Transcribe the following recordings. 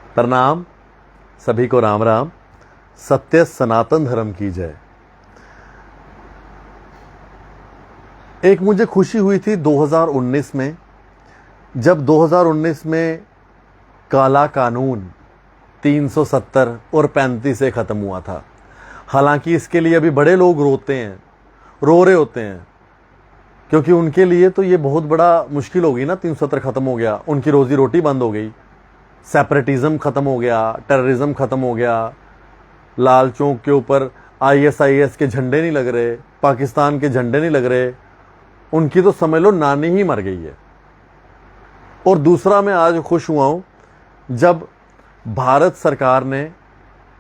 प्रणाम, सभी को राम राम। सत्य सनातन धर्म की जय। एक मुझे खुशी हुई थी 2019 में, जब 2019 में काला कानून 370 और 35 से ख़त्म हुआ था। हालांकि इसके लिए अभी बड़े लोग रो रहे होते हैं, क्योंकि उनके लिए तो ये बहुत बड़ा मुश्किल हो गई ना। 370 ख़त्म हो गया, उनकी रोज़ी रोटी बंद हो गई, सेपरेटिज़म ख़त्म हो गया, टेररिज्म ख़त्म हो गया, लाल चौक के ऊपर ISIS के झंडे नहीं लग रहे, पाकिस्तान के झंडे नहीं लग रहे, उनकी तो समझ लो नानी ही मर गई है। और दूसरा, मैं आज खुश हुआ हूँ जब भारत सरकार ने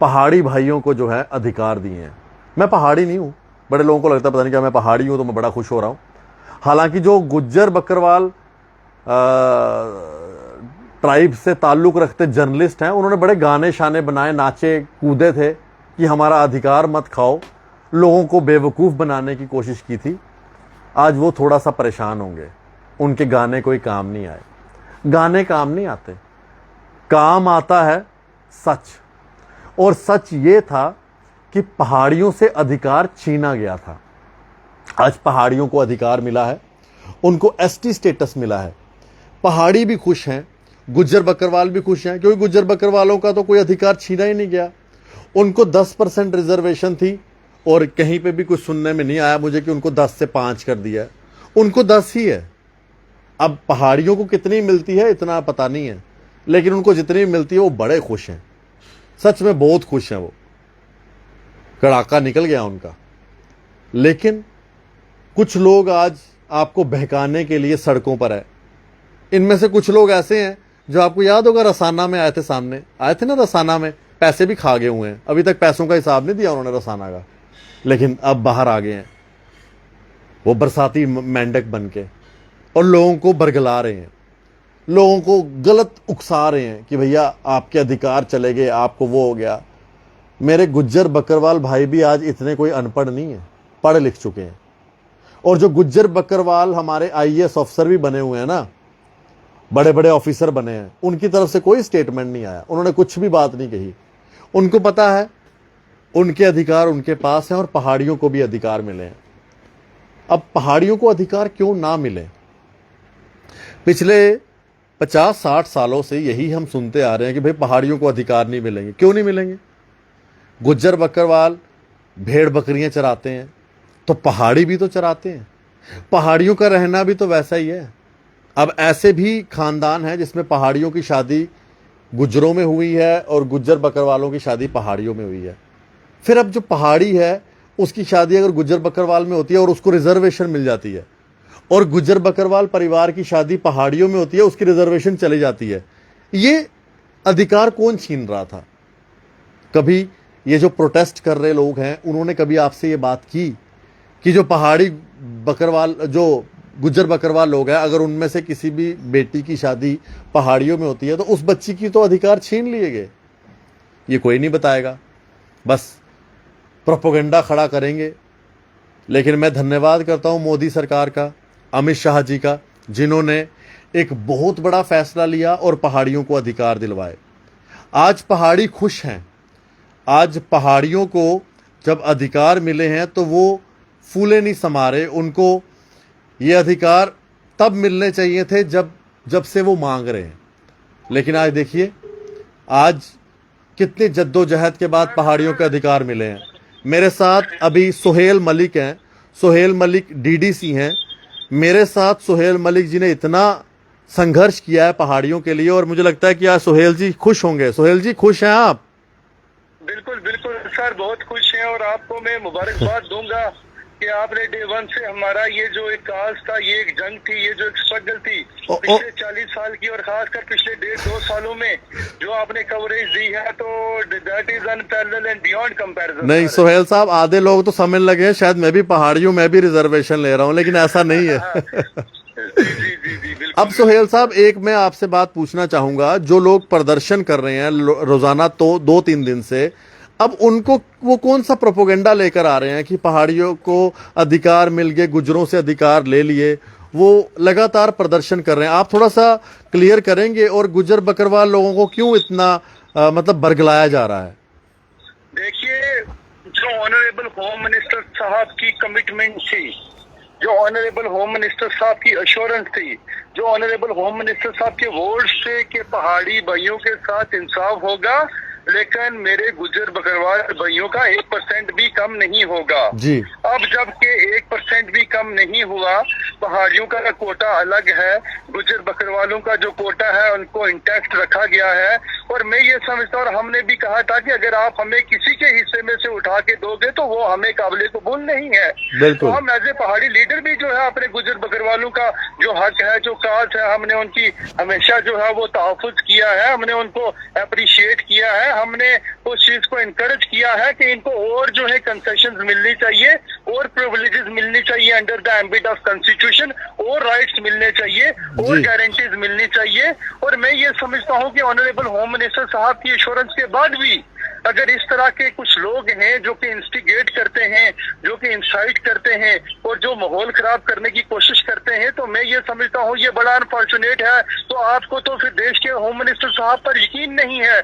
पहाड़ी भाइयों को जो है अधिकार दिए हैं। मैं पहाड़ी नहीं हूँ, बड़े लोगों को लगता है पता नहीं क्या मैं पहाड़ी हूँ, तो मैं बड़ा खुश हो रहा हूँ। हालांकि जो गुज्जर बकरवाल ट्राइब से ताल्लुक़ रखते जर्नलिस्ट हैं, उन्होंने बड़े गाने शाने बनाए, नाचे कूदे थे कि हमारा अधिकार मत खाओ, लोगों को बेवकूफ़ बनाने की कोशिश की थी। आज वो थोड़ा सा परेशान होंगे, उनके गाने कोई काम नहीं आए। गाने काम नहीं आते, काम आता है सच। और सच ये था कि पहाड़ियों से अधिकार छीना गया था। आज पहाड़ियों को अधिकार मिला है, उनको ST स्टेटस मिला है। पहाड़ी भी खुश हैं, गुज्जर बकरवाल भी खुश हैं, क्योंकि गुज्जर बकरवालों का तो कोई अधिकार छीना ही नहीं गया। उनको 10% रिजर्वेशन थी, और कहीं पे भी कुछ सुनने में नहीं आया मुझे कि उनको 10 से 5 कर दिया है। उनको 10 ही है। अब पहाड़ियों को कितनी मिलती है इतना पता नहीं है, लेकिन उनको जितनी मिलती है वो बड़े खुश हैं, सच में बहुत खुश हैं। वो कड़ाका निकल गया उनका। लेकिन कुछ लोग आज आपको बहकाने के लिए सड़कों पर है। इनमें से कुछ लोग ऐसे हैं जो आपको याद होगा रसाना में आए थे, सामने आए थे ना, रसाना में पैसे भी खा गए हुए हैं। अभी तक पैसों का हिसाब नहीं दिया उन्होंने रसाना का, लेकिन अब बाहर आ गए हैं वो बरसाती मेंढक बन के, और लोगों को बरगला रहे हैं, लोगों को गलत उकसा रहे हैं कि भैया आपके अधिकार चले गए, आपको वो हो गया। मेरे गुज्जर बकरवाल भाई भी आज इतने कोई अनपढ़ नहीं है, पढ़ लिख चुके हैं। और जो गुज्जर बकरवाल हमारे IAS ऑफिसर भी बने हुए हैं ना, बड़े बड़े ऑफिसर बने हैं, उनकी तरफ से कोई स्टेटमेंट नहीं आया, उन्होंने कुछ भी बात नहीं कही। उनको पता है उनके अधिकार उनके पास हैं, और पहाड़ियों को भी अधिकार मिले हैं। अब पहाड़ियों को अधिकार क्यों ना मिले? पिछले 50-60 सालों से यही हम सुनते आ रहे हैं कि भाई पहाड़ियों को अधिकार नहीं मिलेंगे। क्यों नहीं मिलेंगे? गुज्जर बकरवाल भेड़ बकरियां चराते हैं, तो पहाड़ी भी तो चराते हैं। पहाड़ियों का रहना भी तो वैसा ही है। अब ऐसे भी खानदान हैं जिसमें पहाड़ियों की शादी गुज्जरों में हुई है, और गुज्जर बकरवालों की शादी पहाड़ियों में हुई है। फिर अब जो पहाड़ी है उसकी शादी अगर गुज्जर बकरवाल में होती है और उसको रिजर्वेशन मिल जाती है, और गुज्जर बकरवाल परिवार की शादी पहाड़ियों में होती है, उसकी रिजर्वेशन चली जाती है, ये अधिकार कौन छीन रहा था? कभी ये जो प्रोटेस्ट कर रहे लोग हैं, उन्होंने कभी आपसे ये बात की कि जो पहाड़ी बकरवाल, जो गुज्जर बकरवाल लोग हैं, अगर उनमें से किसी भी बेटी की शादी पहाड़ियों में होती है तो उस बच्ची की तो अधिकार छीन लिए गए? ये कोई नहीं बताएगा, बस प्रोपेगेंडा खड़ा करेंगे। लेकिन मैं धन्यवाद करता हूं मोदी सरकार का, अमित शाह जी का, जिन्होंने एक बहुत बड़ा फैसला लिया और पहाड़ियों को अधिकार दिलवाए। आज पहाड़ी खुश हैं। आज पहाड़ियों को जब अधिकार मिले हैं तो वो फूले नहीं समा रहे। उनको ये अधिकार तब मिलने चाहिए थे जब से वो मांग रहे हैं। लेकिन आज देखिए, आज कितनी जद्दोजहद के बाद पहाड़ियों के अधिकार मिले हैं। मेरे साथ अभी सुहेल मलिक हैं, सुहेल मलिक DDC हैं। मेरे साथ सुहेल मलिक जी ने इतना संघर्ष किया है पहाड़ियों के लिए, और मुझे लगता है कि आज सुहेल जी खुश होंगे। सुहेल जी, खुश हैं आप? बिल्कुल बिल्कुल सर, बहुत खुश हैं। और आपको मैं मुबारकबाद दूंगा कि आपने डे 1 से हमारा ये जो एक काज था, ये एक जंग थी, ये जो एक स्ट्रगल थी पिछले 40 साल की, और खासकर पिछले 1.5-2 सालों में जो आपने कवरेज दी है, तो that is unparalleled and beyond comparison. नहीं सुहेल साहब, आधे लोग तो समझ लगे हैं शायद मैं भी पहाड़ी हूं, मैं भी रिजर्वेशन ले रहा हूं, लेकिन ऐसा नहीं है। जी, अब सुहेल साहब, एक मैं आपसे बात पूछना चाहूंगा। जो लोग प्रदर्शन कर रहे हैं रोजाना तो 2-3 दिन से, अब उनको वो कौन सा प्रोपोगेंडा लेकर आ रहे हैं कि पहाड़ियों को अधिकार मिल गए, गुज्जरों से अधिकार ले लिए? वो लगातार प्रदर्शन कर रहे हैं। आप थोड़ा सा क्लियर करेंगे, और गुज्जर बकरवाल लोगों को क्यों इतना मतलब बरगलाया जा रहा है? देखिए, जो ऑनरेबल होम मिनिस्टर साहब की कमिटमेंट थी, जो ऑनरेबल होम मिनिस्टर साहब की अश्योरेंस थी, जो ऑनरेबल होम मिनिस्टर साहब के वर्ड्स थे कि पहाड़ी भाइयों के साथ इंसाफ होगा, लेकिन मेरे गुज्जर बकरवाल भाइयों का 1% भी कम नहीं होगा जी। अब जबकि 1% भी कम नहीं हुआ, पहाड़ियों का कोटा अलग है, गुज्जर बकरवालों का जो कोटा है उनको इंटैक्ट रखा गया है। और मैं ये समझता हूँ, और हमने भी कहा था कि अगर आप हमें किसी के हिस्से में से उठा के दोगे तो वो हमें काबिल कबूल नहीं है। तो हम एज ए पहाड़ी लीडर भी जो है अपने गुज्जर बकरवालों का जो हक है, जो काज है, हमने उनकी हमेशा जो है वो तहफ़्फ़ुज़ किया है, हमने उनको अप्रिशिएट किया है, हमने उस चीज को इनकरेज किया है कि इनको और जो है कंसेशंस मिलनी चाहिए, और प्रिविलेजेस मिलनी चाहिए under the ambit of constitution, और राइट्स मिलने चाहिए, और गारंटीज मिलनी चाहिए। और मैं ये समझता हूँ कि ऑनरेबल होम मिनिस्टर साहब की एश्योरेंस के बाद भी अगर इस तरह के कुछ लोग हैं जो कि इंस्टिगेट करते हैं, जो कि इंसाइट करते हैं और जो माहौल खराब करने की कोशिश करते हैं, तो मैं ये समझता हूँ ये बड़ा अनफॉर्चुनेट है। तो आपको तो फिर देश के होम मिनिस्टर साहब पर यकीन नहीं है।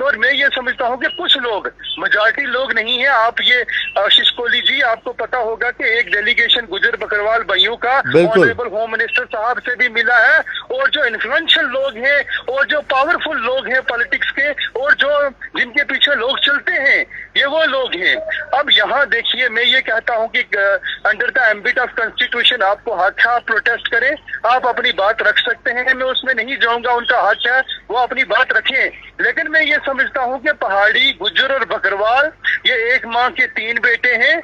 और मैं ये समझता हूँ कि कुछ लोग, मेजॉरिटी लोग नहीं है। आप ये आशीष कोहली जी, आपको पता होगा कि एक डेलीगेशन गुजर बकरवाल भाइयों का ऑनरेबल होम मिनिस्टर साहब से भी मिला है, और जो इन्फ्लुएंशियल लोग हैं और जो पावरफुल लोग हैं पॉलिटिक्स के, और जो जिनके पीछे लोग चलते हैं, ये वो लोग हैं। अब यहाँ देखिए, मैं ये कहता हूँ कि under the ambit of constitution आपको हक है, आप प्रोटेस्ट करें, आप अपनी बात रख सकते हैं, मैं उसमें नहीं जाऊंगा, उनका हक है, वो अपनी बात रखें। लेकिन मैं ये समझता हूँ कि पहाड़ी, गुज्जर और बकरवाल ये एक माँ के 3 बेटे हैं।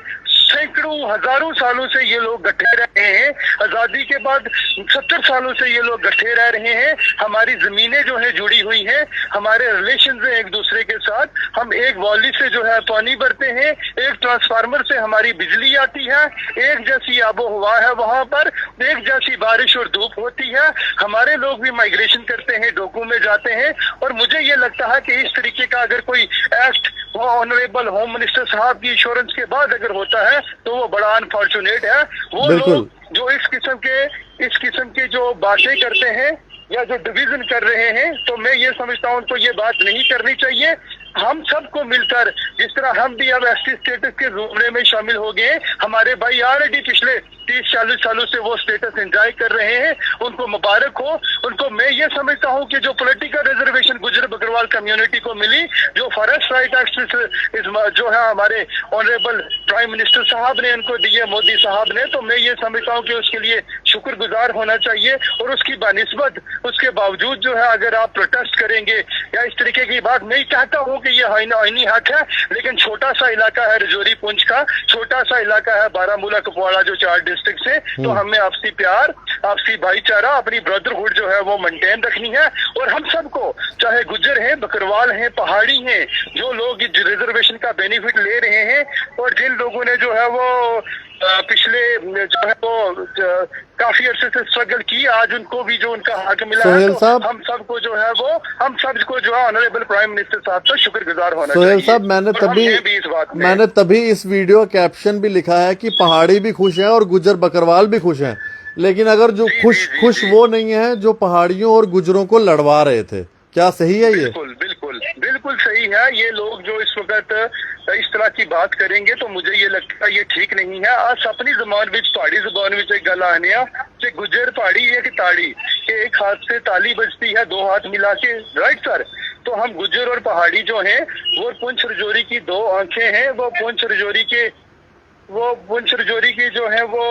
सैकड़ों हजारों सालों से ये लोग गठे रहे हैं, आजादी के बाद 70 सालों से ये लोग गठे रह रहे हैं। हमारी जमीनें जो है जुड़ी हुई हैं, हमारे रिलेशन है एक दूसरे के साथ, हम एक वॉली से जो है पानी भरते हैं, एक ट्रांसफार्मर से हमारी बिजली आती है, एक जैसी आबो हवा है वहां पर, एक जैसी बारिश और धूप होती है। हमारे लोग भी माइग्रेशन करते हैं, डोकू में जाते हैं। और मुझे ये लगता है कि इस तरीके का अगर कोई एक्ट ऑनरेबल होम मिनिस्टर साहब की इंश्योरेंस के बाद अगर होता है तो वो बड़ा अनफॉर्चुनेट है। वो लोग जो इस किस्म के जो बातें करते हैं या जो डिवीजन कर रहे हैं, तो मैं ये समझता हूँ उनको ये बात नहीं करनी चाहिए। हम सबको मिलकर, जिस तरह हम भी अब एसटी स्टेटस के जुमरे में शामिल हो गए, हमारे भाई ऑलरेडी पिछले 30-40 सालों से वो स्टेटस एंजॉय कर रहे हैं, उनको मुबारक हो उनको। मैं ये समझता हूँ कि जो पॉलिटिकल रिजर्वेशन गुजर बकरवाल कम्युनिटी को मिली, जो फॉरेस्ट राइट एक्ट जो है हमारे ऑनरेबल प्राइम मिनिस्टर साहब ने उनको दिए, मोदी साहब ने, तो मैं ये समझता हूँ कि उसके लिए शुक्रगुजार होना चाहिए। और उसकी बानिस्बत, उसके बावजूद जो है अगर आप प्रोटेस्ट करेंगे या इस तरीके की बात, नहीं चाहता हूँ कि ये आईनी हक है, लेकिन छोटा सा इलाका है रजौरी पुंछ का, छोटा सा इलाका है बारामूला कुपवाड़ा, जो 4 डिस्ट्रिक्ट से, तो हमें आपसी प्यार, आपसी भाईचारा, अपनी ब्रदरहुड जो है वो मेंटेन रखनी है। और हम सबको, चाहे गुज्जर हैं, बकरवाल हैं, पहाड़ी हैं, जो लोग इस रिजर्वेशन का बेनिफिट ले रहे हैं, और जिन लोगों ने जो है वो पिछले जो है वो काफी अरसे से स्ट्रगल की, आज उनको भी जो उनका हक मिला है, तो हम सबको जो है वो, हम सबको जो है ऑनरेबल प्राइम मिनिस्टर साहब का शुक्रगुजार होना चाहिए। सोहेल साहब, मैंने तभी इस वीडियो कैप्शन भी लिखा है कि पहाड़ी भी खुश हैं और गुज्जर बकरवाल भी खुश हैं, लेकिन अगर जो खुश वो नहीं है जो पहाड़ियों और गुज्जरों को लड़वा रहे थे। क्या सही है ये? बिल्कुल सही है। ये लोग जो इस वक्त इस तरह की बात करेंगे तो मुझे ये लगता है ये ठीक नहीं है। आज अपनी जबान विच, पहाड़ी जबान विच एक गल आने कि गुज्जर पहाड़ी एक ताड़ी, कि एक हाथ से ताली बजती है 2 हाथ मिला के, राइट सर? तो हम गुज्जर और पहाड़ी जो हैं वो पुंछ रजौरी की 2 आंखें हैं। वो पुंछ रजौरी की जो है वो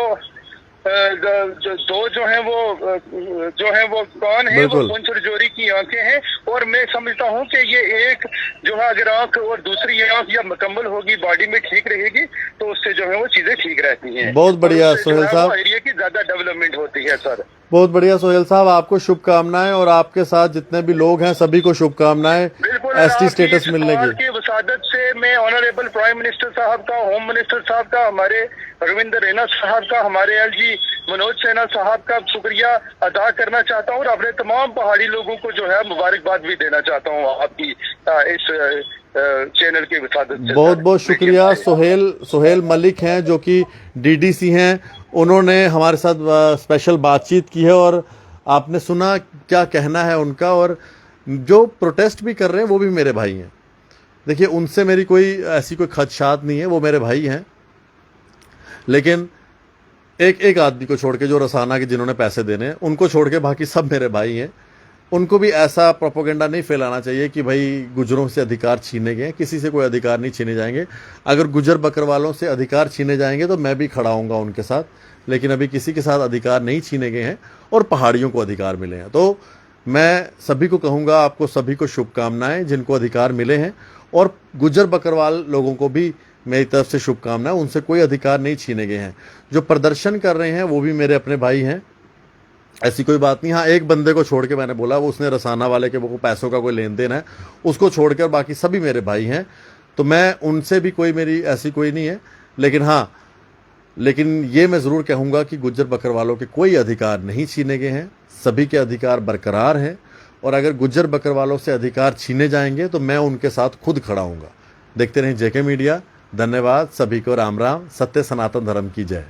दो जो है वो कौन है, वो पुंछ रजौरी की आंखें हैं। और मैं समझता हूँ कि ये एक जो है अगर आंख और दूसरी आंख या मुकम्मल होगी, बॉडी में ठीक रहेगी, तो उससे जो है वो चीजें ठीक रहती हैं। बहुत बढ़िया सोहेल साहब, एरिया की ज्यादा डेवलपमेंट होती है सर। बहुत बढ़िया सोहेल साहब, आपको शुभकामनाएं, और आपके साथ जितने भी लोग हैं सभी को शुभकामनाएं एसटी स्टेटस मिलने की। वसादत से मैं ऑनरेबल प्राइम मिनिस्टर साहब का, होम मिनिस्टर साहब का, हमारे रविंद्र रैना साहब का, हमारे एलजी मनोज सिन्हा साहब का शुक्रिया अदा करना चाहता हूँ, और अपने तमाम पहाड़ी लोगों को जो है मुबारकबाद भी देना चाहता हूँ आपकी इस चैनल की वसादत से। बहुत बहुत शुक्रिया। सोहेल मलिक हैं जो कि डीडीसी हैं, उन्होंने हमारे साथ स्पेशल बातचीत की है, और आपने सुना क्या कहना है उनका। और जो प्रोटेस्ट भी कर रहे हैं वो भी मेरे भाई हैं। देखिए, उनसे मेरी कोई ऐसी कोई खदशात नहीं है, वो मेरे भाई हैं। लेकिन एक आदमी को छोड़ के, जो रसाना के जिन्होंने पैसे देने हैं, उनको छोड़ के बाकी सब मेरे भाई हैं। उनको भी ऐसा प्रोपोगेंडा नहीं फैलाना चाहिए कि भाई गुजरों से अधिकार छीने गए। किसी से कोई अधिकार नहीं छीने जाएंगे। अगर गुजर बकरवालों से अधिकार छीने जाएंगे तो मैं भी खड़ा होऊंगा उनके साथ, लेकिन अभी किसी के साथ अधिकार नहीं छीने गए हैं और पहाड़ियों को अधिकार मिले हैं। तो मैं सभी को कहूँगा, आपको सभी को शुभकामनाएं जिनको अधिकार मिले हैं, और गुजर बकरवाल लोगों को भी मेरी तरफ से शुभकामनाएं। उनसे कोई अधिकार नहीं छीने गए हैं। जो प्रदर्शन कर रहे हैं वो भी मेरे अपने भाई हैं, ऐसी कोई बात नहीं। हाँ, एक बंदे को छोड़ के मैंने बोला, वो उसने रसाना वाले के वो पैसों का कोई लेन देन है, उसको छोड़कर बाकी सभी मेरे भाई हैं। तो मैं उनसे भी कोई मेरी ऐसी कोई नहीं है। लेकिन हाँ, लेकिन ये मैं ज़रूर कहूँगा कि गुज्जर बकरवालों के कोई अधिकार नहीं छीने गए हैं, सभी के अधिकार बरकरार हैं। और अगर गुज्जर बकरवालों से अधिकार छीने जाएंगे तो मैं उनके साथ खुद खड़ा हूँगा। देखते रहें जेके मीडिया। धन्यवाद सभी को। राम राम। सत्य सनातन धर्म की जय।